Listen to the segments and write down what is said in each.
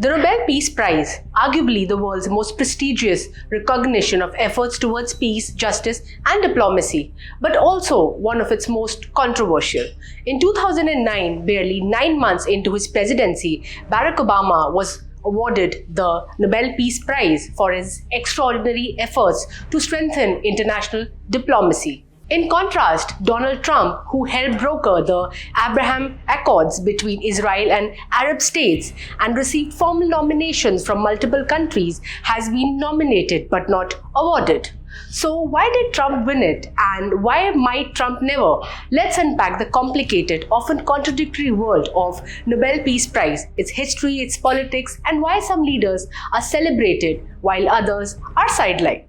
The Nobel Peace Prize, arguably the world's most prestigious recognition of efforts towards peace, justice, and diplomacy, but also one of its most controversial. In 2009, barely 9 months into his presidency, Barack Obama was awarded the Nobel Peace Prize for his extraordinary efforts to strengthen international diplomacy. In contrast, Donald Trump, who helped broker the Abraham Accords between Israel and Arab states and received formal nominations from multiple countries, has been nominated but not awarded. So why did Trump win it, and why might Trump never? Let's unpack the complicated, often contradictory world of Nobel Peace Prize, its history, its politics, and why some leaders are celebrated while others are sidelined.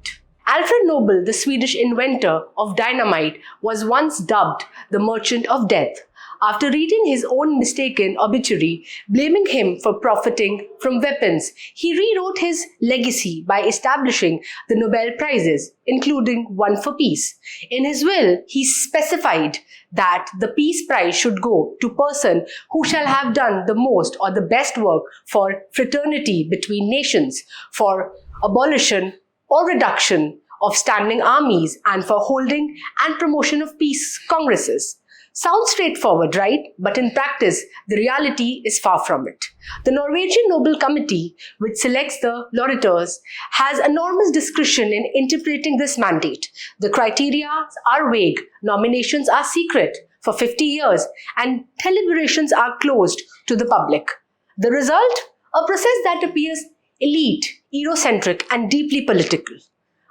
Alfred Nobel, the Swedish inventor of dynamite, was once dubbed the Merchant of Death. After reading his own mistaken obituary, blaming him for profiting from weapons, he rewrote his legacy by establishing the Nobel Prizes, including one for peace. In his will, he specified that the Peace Prize should go to person who shall have done the most or the best work for fraternity between nations, for abolition or reduction of standing armies, and for holding and promotion of peace congresses. Sounds straightforward, right? But in practice, the reality is far from it. The Norwegian Nobel Committee, which selects the laureates, has enormous discretion in interpreting this mandate. The criteria are vague, nominations are secret for 50 years, and deliberations are closed to the public. The result? A process that appears elite, Eurocentric, and deeply political.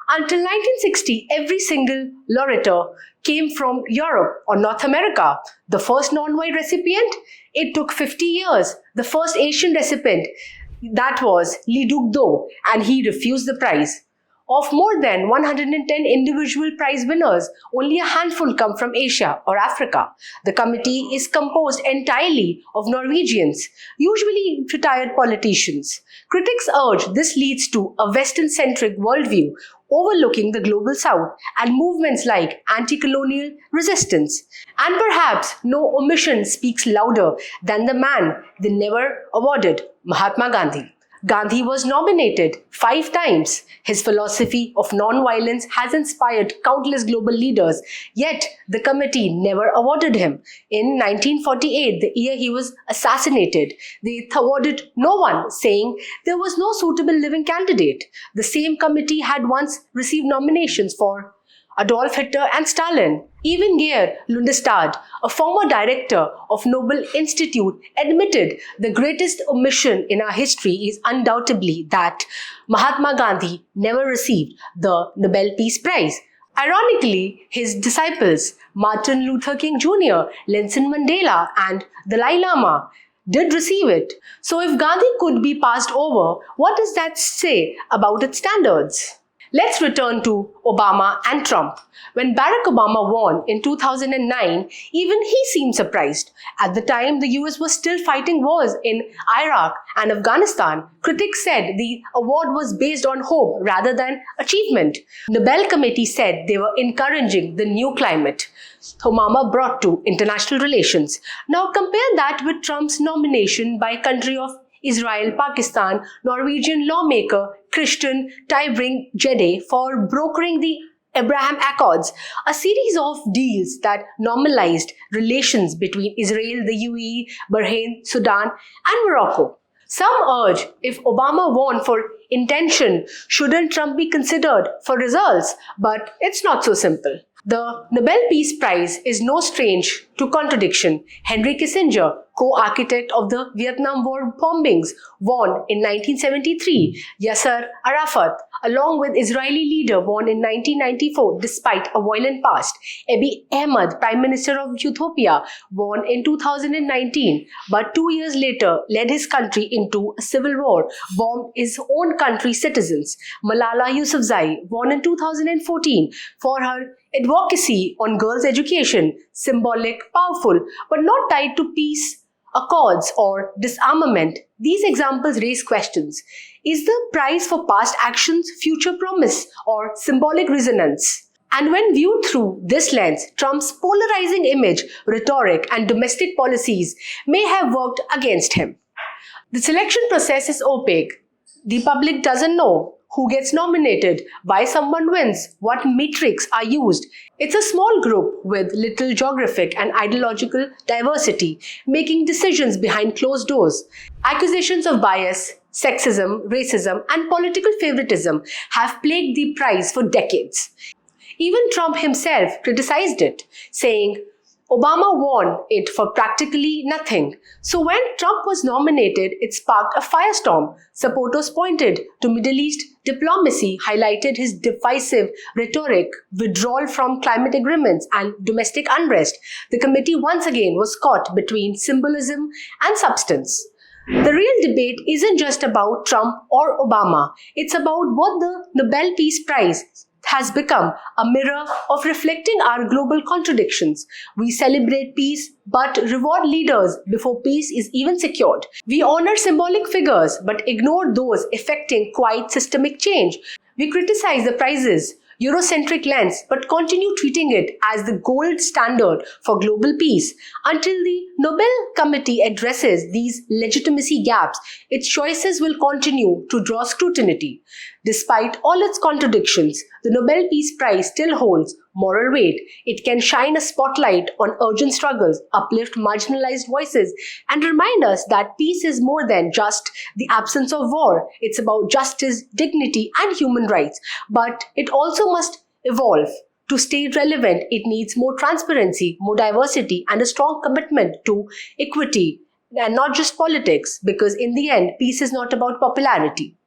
Until 1960, every single laureate came from Europe or North America. The first non-white recipient, it took 50 years. The first Asian recipient, that was Lee Duk-do, and he refused the prize. Of more than 110 individual prize winners, only a handful come from Asia or Africa. The committee is composed entirely of Norwegians, usually retired politicians. Critics urge this leads to a Western-centric worldview, overlooking the global south and movements like anti-colonial resistance. And perhaps no omission speaks louder than the man they never awarded, Mahatma Gandhi. Gandhi was nominated 5 times. His philosophy of non-violence has inspired countless global leaders, yet the committee never awarded him. In 1948, the year he was assassinated, they awarded no one, saying there was no suitable living candidate. The same committee had once received nominations for Adolf Hitler and Stalin. Even Geir Lundestad, a former director of Nobel Institute, admitted the greatest omission in our history is undoubtedly that Mahatma Gandhi never received the Nobel Peace Prize. Ironically, his disciples, Martin Luther King Jr., Nelson Mandela, and Dalai Lama, did receive it. So if Gandhi could be passed over, what does that say about its standards? Let's return to Obama and Trump. When Barack Obama won in 2009, even he seemed surprised. At the time, the US was still fighting wars in Iraq and Afghanistan. Critics said the award was based on hope rather than achievement. The Nobel Committee said they were encouraging the new climate Obama brought to international relations. Now compare that with Trump's nomination by country of Israel, Pakistan, Norwegian lawmaker Christian Tybring-Gjedde for brokering the Abraham Accords, a series of deals that normalized relations between Israel, the UAE, Bahrain, Sudan, and Morocco. Some urge if Obama won for intention, shouldn't Trump be considered for results? But it's not so simple. The Nobel Peace Prize is no strange to contradiction. Henry Kissinger, co-architect of the Vietnam War bombings, won in 1973. Yasser Arafat, along with Israeli leader, won in 1994 despite a violent past. Abiy Ahmed, Prime Minister of Ethiopia, won in 2019, but 2 years later led his country into a civil war, bombed his own country's citizens. Malala Yousafzai won in 2014 for her advocacy on girls' education, symbolic, powerful, but not tied to peace accords or disarmament. These examples raise questions. Is the prize for past actions future promise or symbolic resonance? And when viewed through this lens, Trump's polarizing image, rhetoric, and domestic policies may have worked against him. The selection process is opaque. The public doesn't know who gets nominated, why someone wins, what metrics are used. It's a small group with little geographic and ideological diversity, making decisions behind closed doors. Accusations of bias, sexism, racism, and political favoritism have plagued the prize for decades. Even Trump himself criticized it, saying, Obama won it for practically nothing. So when Trump was nominated, it sparked a firestorm. Supporters pointed to Middle East diplomacy, highlighted his divisive rhetoric, withdrawal from climate agreements, and domestic unrest. The committee once again was caught between symbolism and substance. The real debate isn't just about Trump or Obama. It's about what the Nobel Peace Prize has become, a mirror of reflecting our global contradictions. We celebrate peace but reward leaders before peace is even secured. We honor symbolic figures but ignore those effecting quiet systemic change. We criticize the prizes Eurocentric lens but continue treating it as the gold standard for global peace. Until the Nobel Committee addresses these legitimacy gaps, its choices will continue to draw scrutiny. Despite all its contradictions, the Nobel Peace Prize still holds moral weight. It can shine a spotlight on urgent struggles, uplift marginalized voices, and remind us that peace is more than just the absence of war. It's about justice, dignity, and human rights. But it also must evolve. To stay relevant, it needs more transparency, more diversity, and a strong commitment to equity, and not just politics, because in the end, peace is not about popularity.